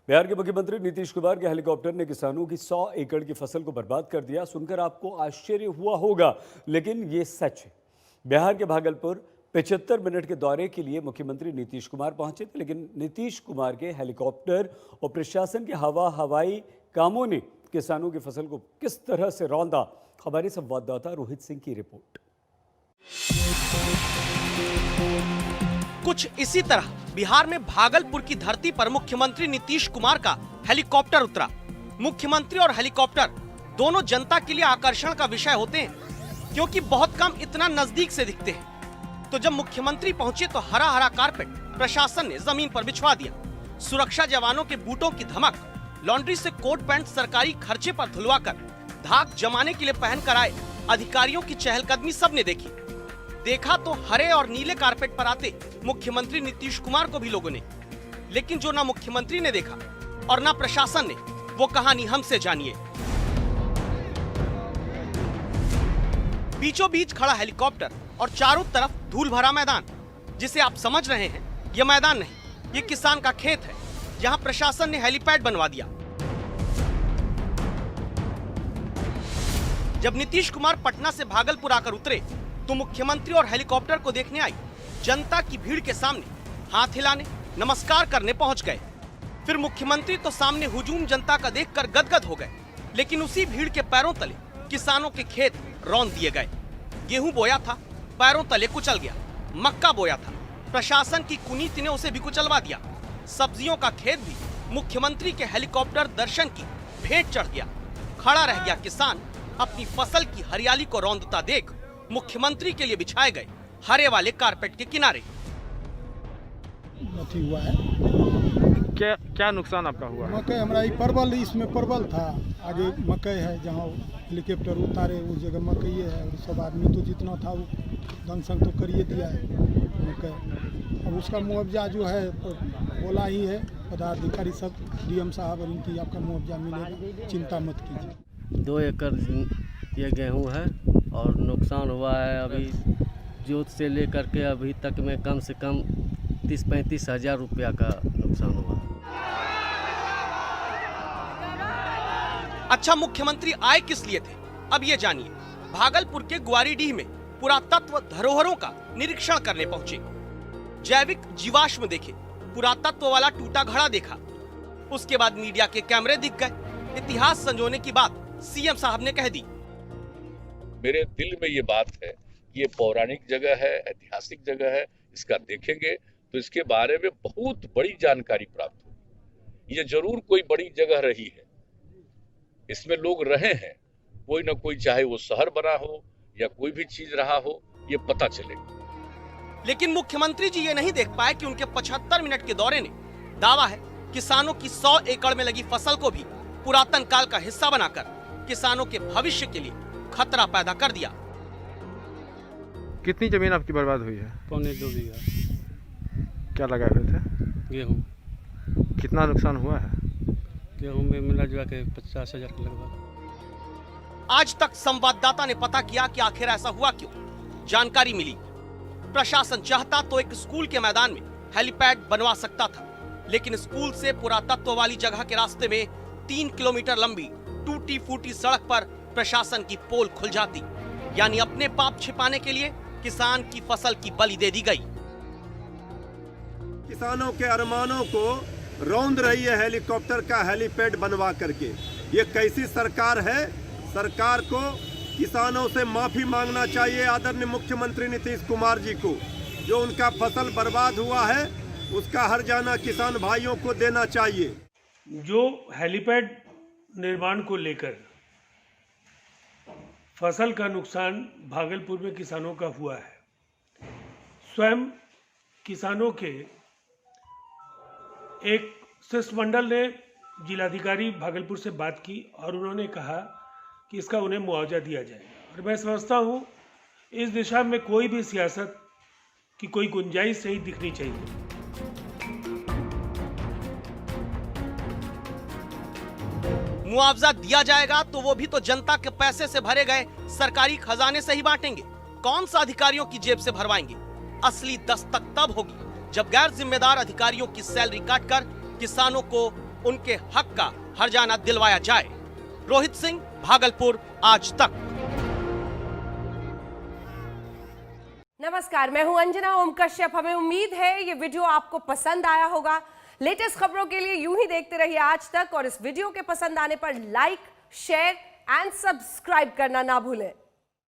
बिहार के मुख्यमंत्री नीतीश कुमार के हेलीकॉप्टर ने किसानों की 100 एकड़ की फसल को बर्बाद कर दिया। सुनकर आपको आश्चर्य हुआ होगा, लेकिन ये सच है। बिहार के भागलपुर 75 मिनट के दौरे के लिए मुख्यमंत्री नीतीश कुमार पहुंचे थे, लेकिन नीतीश कुमार के हेलीकॉप्टर और प्रशासन के हवाई कामों ने किसानों की फसल को किस तरह से रौंदा, हमारे संवाददाता रोहित सिंह की रिपोर्ट। कुछ इसी तरह बिहार में भागलपुर की धरती पर मुख्यमंत्री नीतीश कुमार का हेलीकॉप्टर उतरा। मुख्यमंत्री और हेलीकॉप्टर दोनों जनता के लिए आकर्षण का विषय होते हैं, क्योंकि बहुत कम इतना नजदीक से दिखते हैं। तो जब मुख्यमंत्री पहुंचे तो हरा हरा कारपेट प्रशासन ने जमीन पर बिछवा दिया। सुरक्षा जवानों के बूटों की धमक, लॉन्ड्री से कोट पैंट सरकारी खर्चे पर धुलवाकर धाक जमाने के लिए पहन कर आए अधिकारियों की चहलकदमी सबने देखी। देखा तो हरे और नीले कारपेट पर आते मुख्यमंत्री नीतीश कुमार को भी लोगों ने, लेकिन जो ना मुख्यमंत्री ने देखा और ना प्रशासन ने, वो कहानी हमसे जानिए। बीचों बीच खड़ा हेलीकॉप्टर और चारों तरफ धूल भरा मैदान, जिसे आप समझ रहे हैं ये मैदान नहीं, ये किसान का खेत है, जहां प्रशासन ने हेलीपैड बनवा दिया। जब नीतीश कुमार पटना से भागलपुर आकर उतरे तो मुख्यमंत्री और हेलीकॉप्टर को देखने आई जनता की भीड़ के सामने हाथ हिलाने, नमस्कार करने पहुंच गए। फिर मुख्यमंत्री तो सामने हुजूम जनता का देखकर गदगद हो गए, लेकिन उसी भीड़ के पैरों तले किसानों के खेत रौंद दिए गए। गेहूं बोया था, पैरों तले कुचल गया। मक्का बोया था, प्रशासन की कुनीति ने उसे भी कुचलवा दिया। सब्जियों का खेत भी मुख्यमंत्री के हेलीकॉप्टर दर्शन की भेंट चढ़ गया। खड़ा रह गया किसान अपनी फसल की हरियाली को रौंदता देख मुख्यमंत्री के लिए बिछाए गए हरे वाले कारपेट के किनारे। हुआ है क्या नुकसान आपका हुआ? मकई हमारा परवल, इसमें परवल था, आगे मकई है, जहाँ हेलीकॉप्टर उतारे उस जगह मकई है। और सब आदमी तो जितना था वो धन संग तो करिए दिया है मकई। अब उसका मुआवजा जो है बोला ही है पदाधिकारी सब, डीएम साहब, और इनकी आपका मुआवजा मिलेगा, चिंता मत कीजिए। 2 एकड़ ये गेहूं है और नुकसान हुआ है अभी जोत से लेकर के अभी तक में कम से कम 30-35 हज़ार रुपया का नुकसान हुआ। अच्छा, मुख्यमंत्री आए किस लिए थे, अब ये जानिए। भागलपुर के ग्वारीडीह में पुरातत्व धरोहरों का निरीक्षण करने पहुंचे। जैविक जीवाश्म देखे, पुरातत्व वाला टूटा घड़ा देखा। उसके बाद मीडिया के कैमरे दिख गए। इतिहास संजोने की बात सीएम साहब ने कह दी। मेरे दिल में ये बात है, ये पौराणिक जगह है, ऐतिहासिक जगह है। इसका देखेंगे तो इसके बारे में बहुत बड़ी जानकारी प्राप्त होगी। ये जरूर कोई बड़ी जगह रही है, इसमें लोग रहे हैं, कोई ना कोई, चाहे वो शहर बना हो या कोई भी चीज रहा हो, ये पता चलेगा। लेकिन मुख्यमंत्री जी ये नहीं देख पाए कि उनके 75 मिनट के दौरे ने दावा है किसानों की 100 एकड़ में लगी फसल को भी पुरातन काल का हिस्सा बनाकर किसानों के भविष्य के लिए खतरा पैदा कर दिया। कितनी जमीन आपकी बर्बाद हुई है? 2.25 बीघा। क्या लगाए हुए थे? गेहूँ। कितना नुकसान हुआ है? गेहूँ में मिला जुला के 50 हज़ार के लगभग। आज तक संवाददाता ने पता किया कि आखिर ऐसा हुआ क्यों। जानकारी मिली, प्रशासन चाहता तो एक स्कूल के मैदान में हेलीपैड बनवा सकता था, लेकिन स्कूल से पुरातत्व वाली जगह के रास्ते में 3 किलोमीटर लंबी टूटी फूटी सड़क पर प्रशासन की पोल खुल जाती, यानी अपने पाप छिपाने के लिए किसान की फसल की बलि दे दी गई। किसानों के अरमानों को रौंद रही है हेलीकॉप्टर का हेलीपैड बनवा करके। ये कैसी सरकार है? सरकार को किसानों से माफी मांगना चाहिए आदरणीय मुख्यमंत्री नीतीश कुमार जी को। जो उनका फसल बर्बाद हुआ है उसका हर्जाना किसान भाइयों को देना चाहिए। जो हेलीपैड निर्माण को लेकर फसल का नुकसान भागलपुर में किसानों का हुआ है, स्वयं किसानों के एक शिष्टमंडल ने जिलाधिकारी भागलपुर से बात की और उन्होंने कहा कि इसका उन्हें मुआवजा दिया जाएगा। और मैं समझता हूँ इस दिशा में कोई भी सियासत की कोई गुंजाइश नहीं दिखनी चाहिए। मुआवजा दिया जाएगा तो वो भी तो जनता के पैसे से भरे गए सरकारी खजाने से ही बांटेंगे। कौन सा अधिकारियों की जेब से भरवाएंगे? असली दस्तक तब होगी जब गैर जिम्मेदार अधिकारियों की सैलरी काटकर किसानों को उनके हक का हर्जाना दिलवाया जाए। रोहित सिंह, भागलपुर, आज तक। नमस्कार, मैं हूं अंजना ओम कश्यप। हमें उम्मीद है ये वीडियो आपको पसंद आया होगा। लेटेस्ट खबरों के लिए यूं ही देखते रहिए आज तक, और इस वीडियो के पसंद आने पर लाइक, शेयर एंड सब्सक्राइब करना ना भूलें।